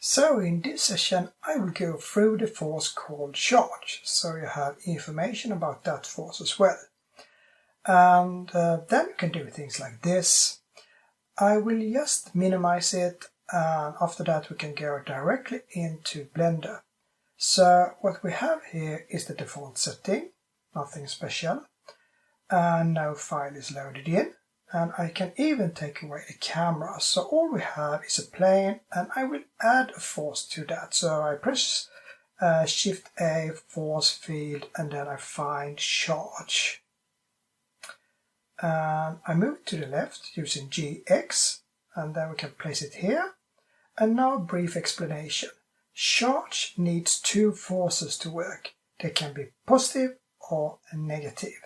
So in this session I will go through the force called charge, so you have information about that force as well. And then you can do things like this. I will just minimize it, and after that we can go directly into Blender. So what we have here is the default setting, nothing special, and no file is loaded in. And I can even take away the camera, so all we have is a plane, and I will add a force to that. So I press Shift A, force field, and then I find charge. And I move it to the left using GX, and then we can place it here. And now a brief explanation. Charge needs two forces to work. They can be positive or negative.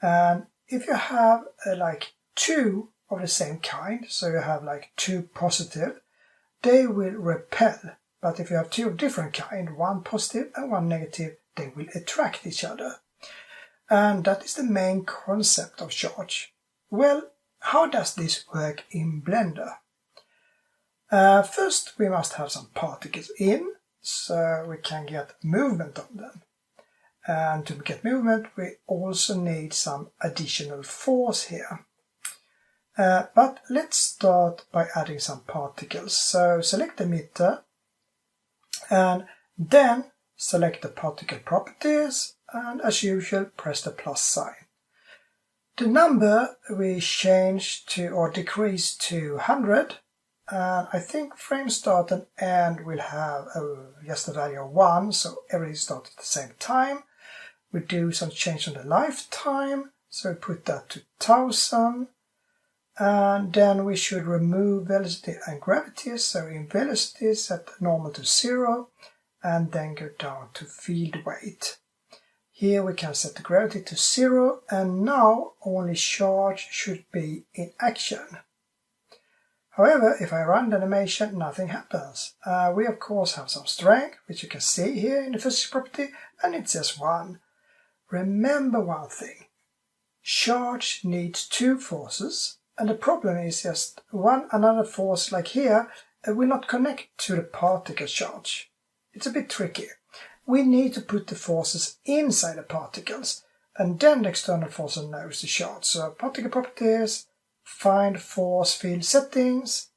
And if you have like two of the same kind, so you have like two positive, they will repel. But if you have two of different kind, one positive and one negative, they will attract each other. And that is the main concept of charge. Well, how does this work in Blender? First we must have some particles in, so we can get movement on them. And to get movement we also need some additional force here. But let's start by adding some particles. So select the emitter and then select the particle properties, and as usual press the plus sign. The number we change to or decrease to 100, and I think frame start and end will have just a value of 1, so everything starts at the same time. We do some change on the lifetime, so we put that to 1000, and then we should remove velocity and gravity, so in velocity set normal to 0, and then go down to field weight. Here we can set the gravity to 0, and now only charge should be in action. However, if I run the animation, nothing happens. We of course have some strength, which you can see here in the physics property, and it says 1. Remember one thing, charge needs two forces, and the problem is just another force like here will not connect to the particle charge. It's a bit tricky. We need to put the forces inside the particles, and then the external force knows the charge. So particle properties, find force field settings,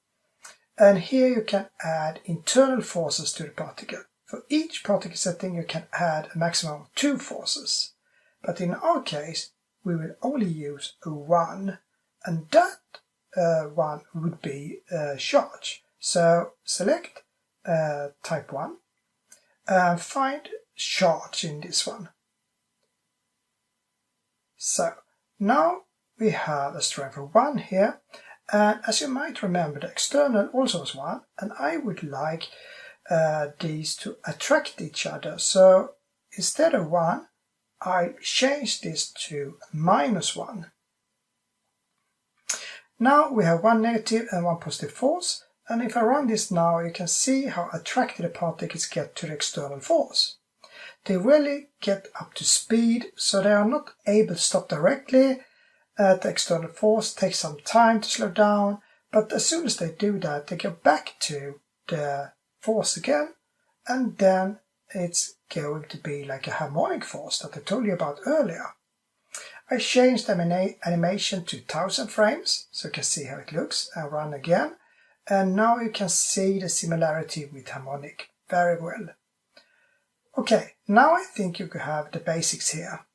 and here you can add internal forces to the particle. For each particle setting you can add a maximum of 2 forces. But in our case, we will only use 1, and that one would be charge. So select type 1 and find charge in this one. So now we have a strength of 1 here, and as you might remember, the external also is 1, and I would like these to attract each other. So instead of 1, I change this to -1. Now we have one negative and one positive force, and if I run this now you can see how attracted the particles get to the external force. They really get up to speed, so they are not able to stop directly. The external force takes some time to slow down, but as soon as they do that they go back to the force again, and then it's going to be like a harmonic force that I told you about earlier. I changed the animation to 1000 frames, so you can see how it looks, and run again. And now you can see the similarity with harmonic very well. Okay, now I think you could have the basics here.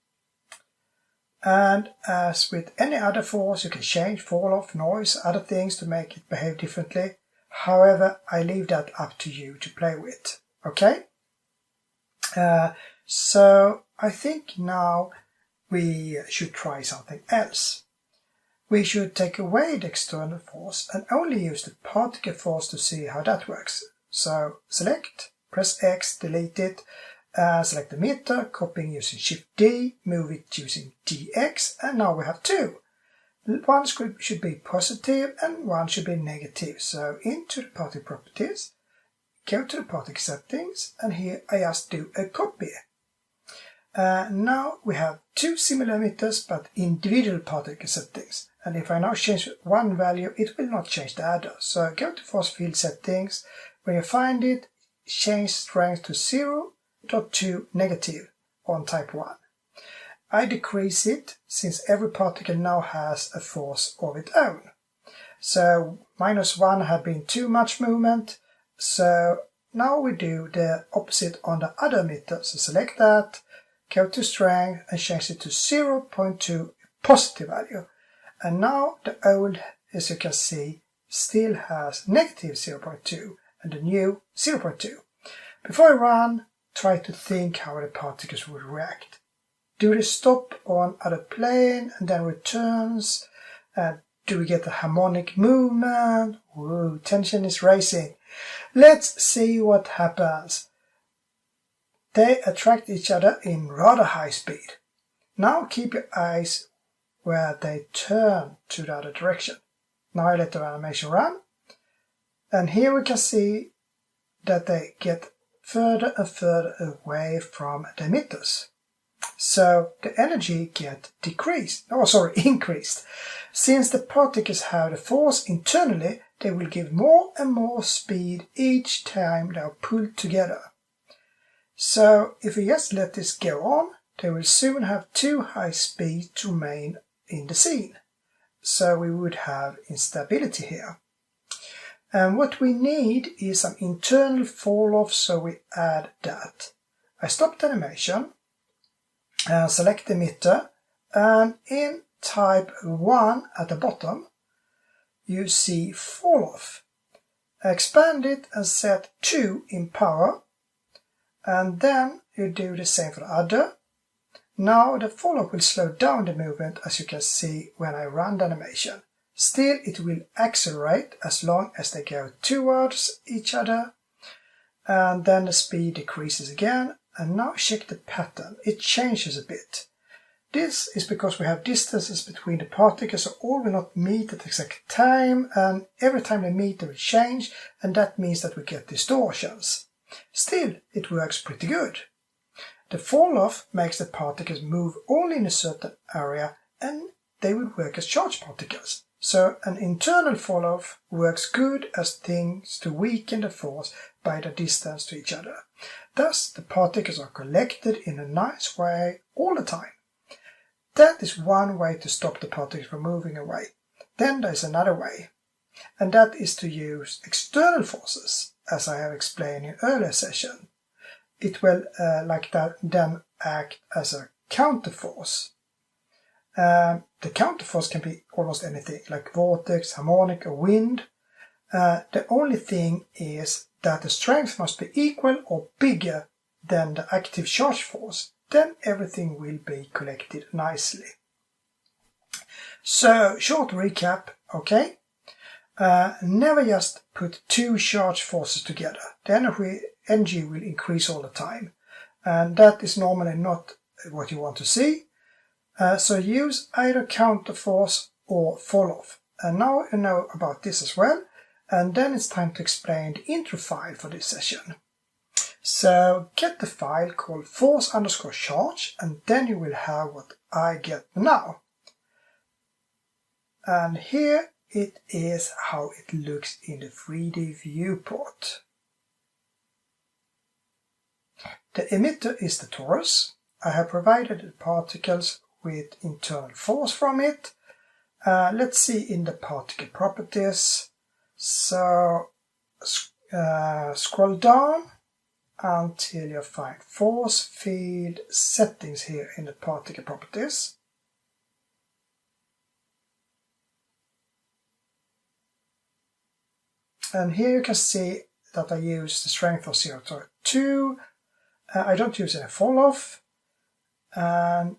And as with any other force, you can change, fall off, noise, other things to make it behave differently. However, I leave that up to you to play with. Okay? So I think now we should try something else. We should take away the external force and only use the particle force to see how that works. So select, press X, delete it, select the emitter, copying using Shift D, move it using GX, and now we have 2. One should be positive and one should be negative. So into the particle properties, go to the particle settings, and here I just do a copy. Now we have 2 similar emitters but individual particle settings, and if I now change one value it will not change the other. So go to force field settings, When you find it, change strength to 0.2 negative on type 1. I decrease it since every particle now has a force of its own. So -1 had been too much movement, so now we do the opposite on the other emitter. So select that, go to strength and change it to 0.2 positive value. And now the old, as you can see, still has negative 0.2 and the new 0.2. Before I run, try to think how the particles would react. Do they stop on other plane and then returns? Do we get a harmonic movement? Whoa, tension is rising. Let's see what happens. They attract each other in rather high speed. Now keep your eyes where they turn to the other direction. Now I let the animation run. And here we can see that they get further and further away from the emitters. So the energy gets increased. Since the particles have the force internally, they will give more and more speed each time they are pulled together. So if we just let this go on, they will soon have too high speed to remain in the scene. So we would have instability here. And what we need is some internal fall off, so we add that. I stop the animation, select the emitter, and in type 1 at the bottom, you see fall off. Expand it and set 2 in power, and then you do the same for the other. Now the fall off will slow down the movement, as you can see when I run the animation. Still, it will accelerate as long as they go towards each other, and then the speed decreases again. And now check the pattern, it changes a bit. This is because we have distances between the particles, so all will not meet at the exact time, and every time they meet they will change, and that means that we get distortions. Still, it works pretty good. The fall off makes the particles move only in a certain area, and they will work as charged particles. So an internal fall off works good as things to weaken the force by the distance to each other. Thus, the particles are collected in a nice way all the time. That is one way to stop the particles from moving away. Then there is another way, and that is to use external forces, as I have explained in earlier session. It will, like that, then act as a counterforce. The counterforce can be almost anything, like vortex, harmonic, or wind. The only thing is that the strength must be equal or bigger than the active charge force. Then everything will be collected nicely. So, short recap, okay? Never just put 2 charge forces together. The energy will increase all the time. And that is normally not what you want to see. So use either counterforce or fall off. And now you know about this as well. And then it's time to explain the intro file for this session. So get the file called force_charge, and then you will have what I get now. And here it is how it looks in the 3D viewport. The emitter is the torus. I have provided the particles with internal force from it. Let's see in the particle properties. So scroll down until you find force field settings here in the particle properties. And here you can see that I use the strength of 0.2. I don't use any fall off. And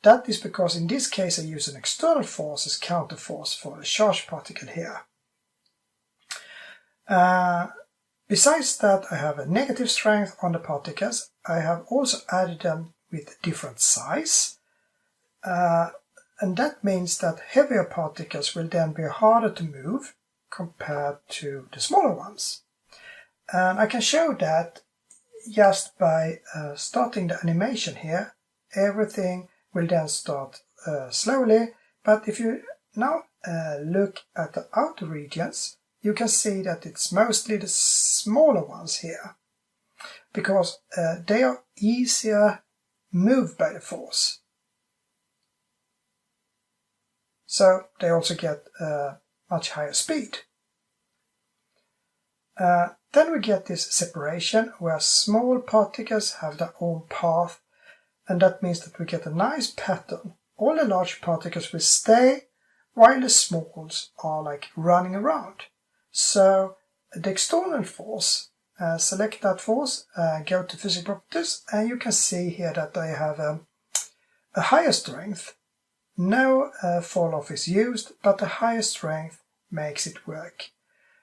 that is because in this case I use an external force as counterforce for the charged particle here. Besides that, I have a negative strength on the particles. I have also added them with different size. And that means that heavier particles will then be harder to move compared to the smaller ones. And I can show that just by starting the animation here. Everything will then start slowly, but if you now look at the outer regions, you can see that it's mostly the smaller ones here, because they are easier moved by the force. So they also get much higher speed. Then we get this separation where small particles have their own path, and that means that we get a nice pattern. All the large particles will stay while the smalls are like running around. So the external force, select that force, go to physics properties, and you can see here that they have a higher strength. No fall off is used, but the higher strength makes it work.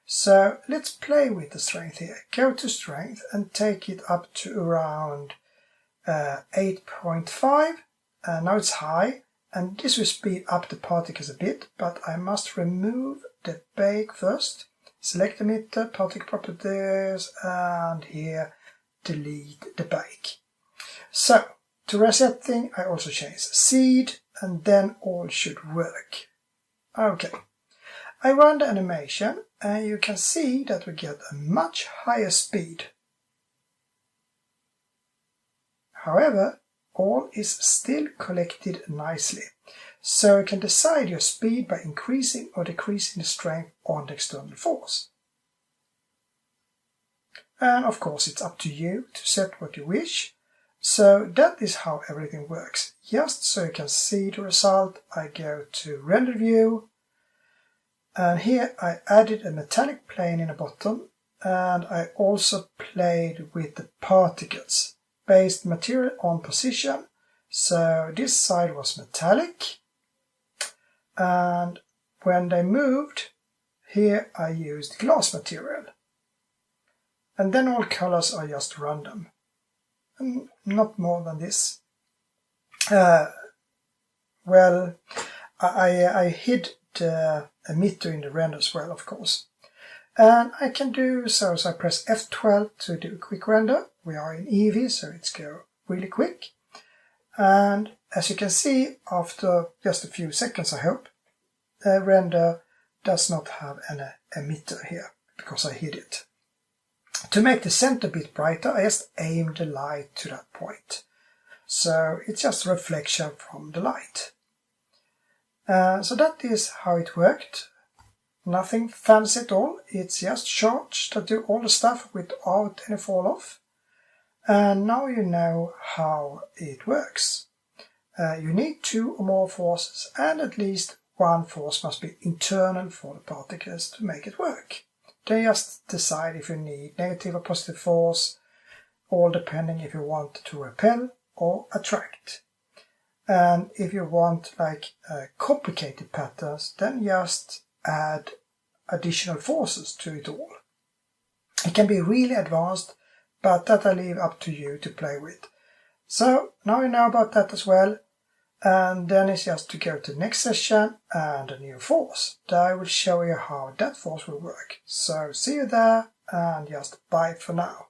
So let's play with the strength here. Go to strength and take it up to around 8.5. Now it's high, and this will speed up the particles a bit, but I must remove the bake first. Select emitter, particle properties, and here delete the bake. So to reset thing, I also change seed, and then all should work. Okay, I run the animation, and you can see that we get a much higher speed. However, all is still collected nicely, so you can decide your speed by increasing or decreasing the strength on the external force. And of course it's up to you to set what you wish. So that is how everything works. Just so you can see the result, I go to render view, and here I added a metallic plane in the bottom, and I also played with the particles. Based material on position, so this side was metallic, and when they moved, here I used glass material. And then all colors are just random, and not more than this. Well, I hid the emitter in the render as well, of course. And I can do so I press F12 to do a quick render. We are in Eevee, so it's go really quick. And as you can see, after just a few seconds, I hope, the render does not have an emitter here, because I hid it. To make the center a bit brighter, I just aim the light to that point. So it's just a reflection from the light. So that is how it worked. Nothing fancy at all, it's just charts that do all the stuff without any fall off. And now you know how it works. You need 2 or more forces, and at least one force must be internal for the particles to make it work. Then just decide if you need negative or positive force, all depending if you want to repel or attract. And if you want like complicated patterns, then just add additional forces to it all. It can be really advanced, but that I leave up to you to play with. So now you know about that as well, and then it's just to go to the next session and a new force. I will show you how that force will work. So see you there, and just bye for now.